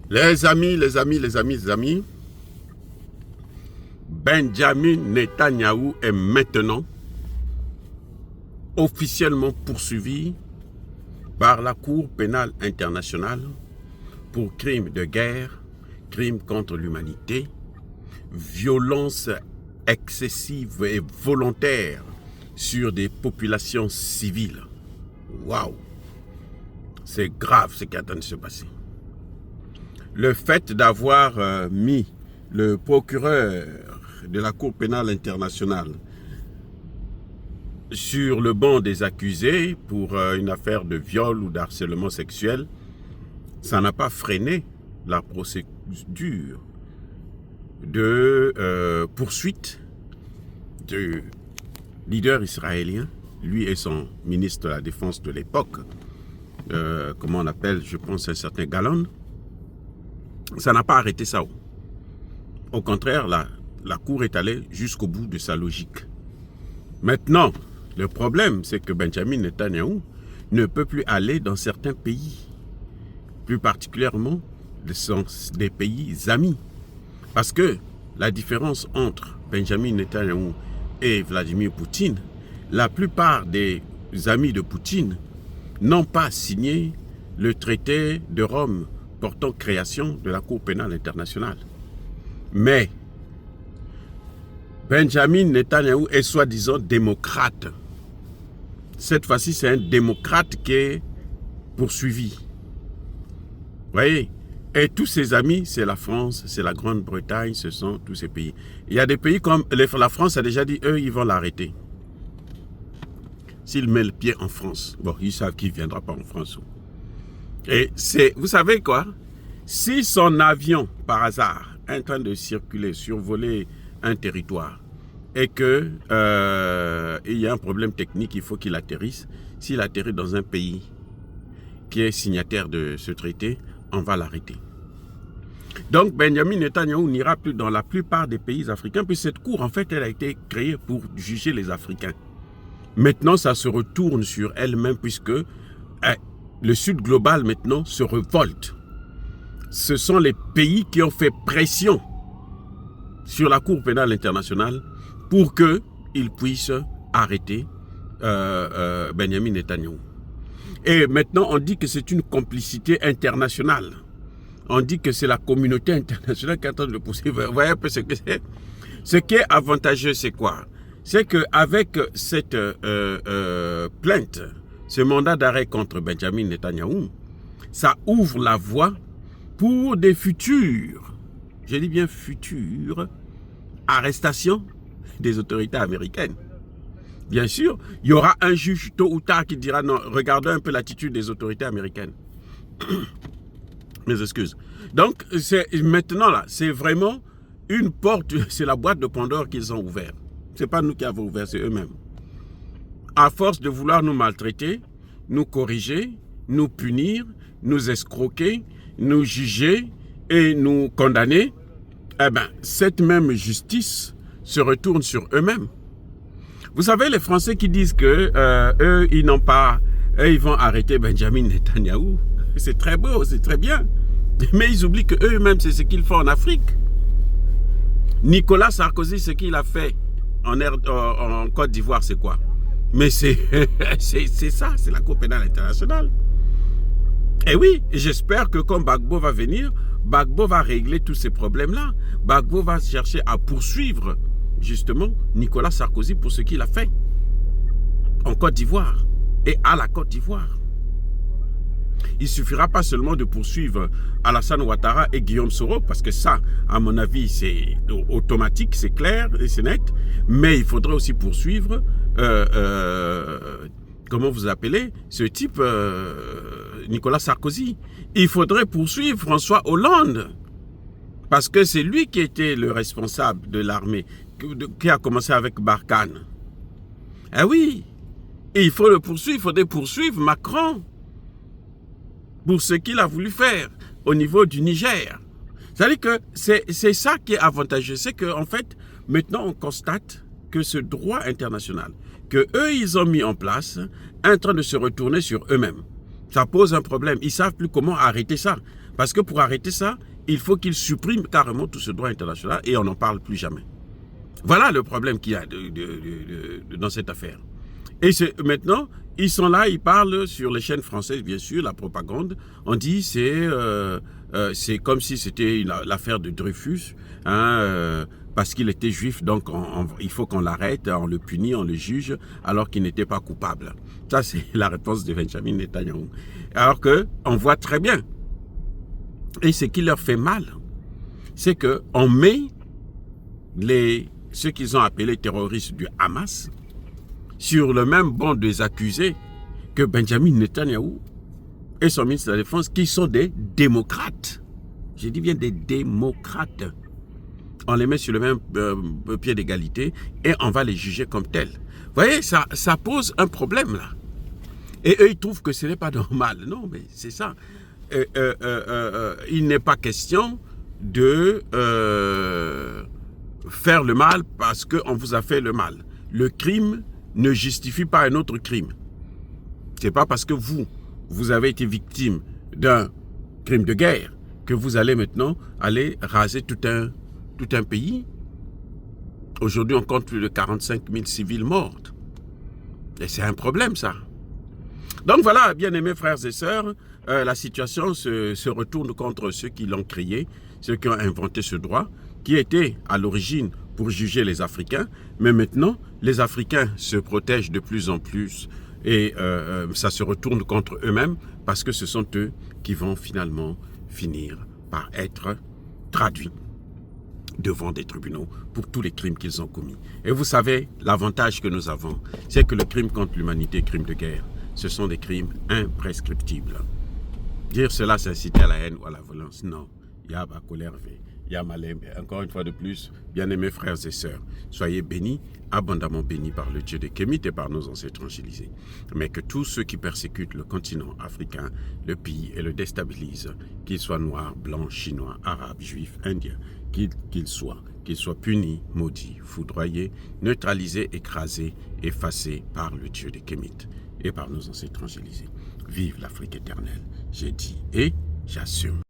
Les amis, Benjamin Netanyahou est maintenant officiellement poursuivi par la Cour pénale internationale pour crimes de guerre, crimes contre l'humanité, violence excessive et volontaire sur des populations civiles. Waouh! C'est grave ce qui est en train de se passer. Le fait d'avoir mis le procureur de la Cour pénale internationale sur le banc des accusés pour une affaire de viol ou d'harcèlement sexuel, ça n'a pas freiné la procédure de poursuite du leader israélien, lui et son ministre de la Défense de l'époque, comment on appelle, je pense, un certain Gallon. Ça n'a pas arrêté ça. Au contraire, la Cour est allée jusqu'au bout de sa logique. Maintenant, le problème, c'est que Benjamin Netanyahou ne peut plus aller dans certains pays, plus particulièrement des pays amis. Parce que la différence entre Benjamin Netanyahou et Vladimir Poutine, la plupart des amis de Poutine n'ont pas signé le traité de Rome portant création de la Cour pénale internationale. Mais Benjamin Netanyahou est soi-disant démocrate. Cette fois-ci, c'est un démocrate qui est poursuivi. Vous voyez? Et tous ses amis, c'est la France, c'est la Grande-Bretagne, ce sont tous ces pays. Il y a des pays comme la France a déjà dit, eux, ils vont l'arrêter. S'il met le pied en France, bon, ils savent qu'il ne viendra pas en France. Et c'est, vous savez quoi? Si son avion, par hasard, est en train de circuler, survoler un territoire, et que il y a un problème technique, il faut qu'il atterrisse. S'il atterrit dans un pays qui est signataire de ce traité, on va l'arrêter. Donc Benjamin Netanyahou n'ira plus dans la plupart des pays africains, puis cette cour, en fait, elle a été créée pour juger les Africains. Maintenant, ça se retourne sur elle-même, puisque le Sud global, maintenant, se révolte. Ce sont les pays qui ont fait pression sur la Cour pénale internationale pour qu'ils puissent arrêter Benjamin Netanyahou. Et maintenant, on dit que c'est une complicité internationale. On dit que c'est la communauté internationale qui est en train de le pousser. Vous voyez un peu ce que c'est. Ce qui est avantageux, c'est quoi? C'est qu'avec cette plainte, ce mandat d'arrêt contre Benjamin Netanyahou, ça ouvre la voie pour des futures, je dis bien futures, arrestations des autorités américaines. Bien sûr, il y aura un juge tôt ou tard qui dira non, regardez un peu l'attitude des autorités américaines. Mes excuses. Donc, maintenant là, c'est vraiment une porte, c'est la boîte de Pandore qu'ils ont ouverte. Ce n'est pas nous qui avons ouvert, c'est eux-mêmes. À force de vouloir nous maltraiter, nous corriger, nous punir, nous escroquer, nous juger et nous condamner, eh bien, cette même justice se retourne sur eux-mêmes. Vous savez, les Français qui disent que eux, ils n'ont pas, eux, ils vont arrêter Benjamin Netanyahou. C'est très beau, c'est très bien. Mais ils oublient qu'eux-mêmes, c'est ce qu'ils font en Afrique. Nicolas Sarkozy, ce qu'il a fait en Côte d'Ivoire, c'est quoi? Mais c'est ça, c'est la Cour pénale internationale. Et oui, j'espère que quand Gbagbo va venir, Gbagbo va régler tous ces problèmes-là. Gbagbo va chercher à poursuivre, justement, Nicolas Sarkozy pour ce qu'il a fait en Côte d'Ivoire et à la Côte d'Ivoire. Il ne suffira pas seulement de poursuivre Alassane Ouattara et Guillaume Soro, parce que ça, à mon avis, c'est automatique, c'est clair et c'est net, mais il faudrait aussi poursuivre, comment vous appelez, ce type, Nicolas Sarkozy. Il faudrait poursuivre François Hollande, parce que c'est lui qui était le responsable de l'armée, qui a commencé avec Barkhane. Eh oui, et il faut le poursuivre, il faudrait poursuivre Macron pour ce qu'il a voulu faire au niveau du Niger. C'est-à-dire que c'est ça qui est avantageux, c'est qu'en fait, maintenant on constate que ce droit international, que eux ils ont mis en place, est en train de se retourner sur eux-mêmes. Ça pose un problème, ils ne savent plus comment arrêter ça. Parce que pour arrêter ça, il faut qu'il supprime carrément tout ce droit international et on n'en parle plus jamais. Voilà le problème qu'il y a dans cette affaire. Et maintenant, ils sont là, ils parlent sur les chaînes françaises, bien sûr, la propagande. On dit c'est comme si c'était l'affaire de Dreyfus, hein, parce qu'il était juif, donc il faut qu'on l'arrête, on le punit, on le juge, alors qu'il n'était pas coupable. Ça, c'est la réponse de Benjamin Netanyahou. Alors qu'on voit très bien. Et ce qui leur fait mal, c'est qu'on met ceux qu'ils ont appelés terroristes du Hamas sur le même banc des accusés que Benjamin Netanyahou et son ministre de la Défense, qui sont des démocrates. Je dis bien des démocrates. On les met sur le même pied d'égalité et on va les juger comme tels. Vous voyez, ça pose un problème là. Et eux, ils trouvent que ce n'est pas normal. Non, mais c'est ça. Il n'est pas question de faire le mal parce qu'on vous a fait le mal. Le crime ne justifie pas un autre crime. Ce n'est pas parce que vous avez été victime d'un crime de guerre que vous allez maintenant aller raser tout un pays. Aujourd'hui, on compte plus de 45 000 civils morts. Et c'est un problème, ça. Donc voilà, bien-aimés frères et sœurs, la situation se retourne contre ceux qui l'ont créé, ceux qui ont inventé ce droit, qui était à l'origine pour juger les Africains. Mais maintenant, les Africains se protègent de plus en plus et ça se retourne contre eux-mêmes parce que ce sont eux qui vont finalement finir par être traduits devant des tribunaux pour tous les crimes qu'ils ont commis. Et vous savez, l'avantage que nous avons, c'est que le crime contre l'humanité, crime de guerre, ce sont des crimes imprescriptibles. Dire cela, c'est inciter à la haine ou à la violence. Non. Yaba Kolerve, Yamalem. Encore une fois de plus, bien-aimés frères et sœurs, soyez bénis, abondamment bénis par le Dieu des Kémites et par nos ancêtres angélisés. Mais que tous ceux qui persécutent le continent africain, le pillent et le déstabilisent, qu'ils soient noirs, blancs, chinois, arabes, juifs, indiens, qu'ils soient punis, maudits, foudroyés, neutralisés, écrasés, effacés par le Dieu des Kémites et par nos ancêtres angélisés. Vive l'Afrique éternelle, j'ai dit et j'assume.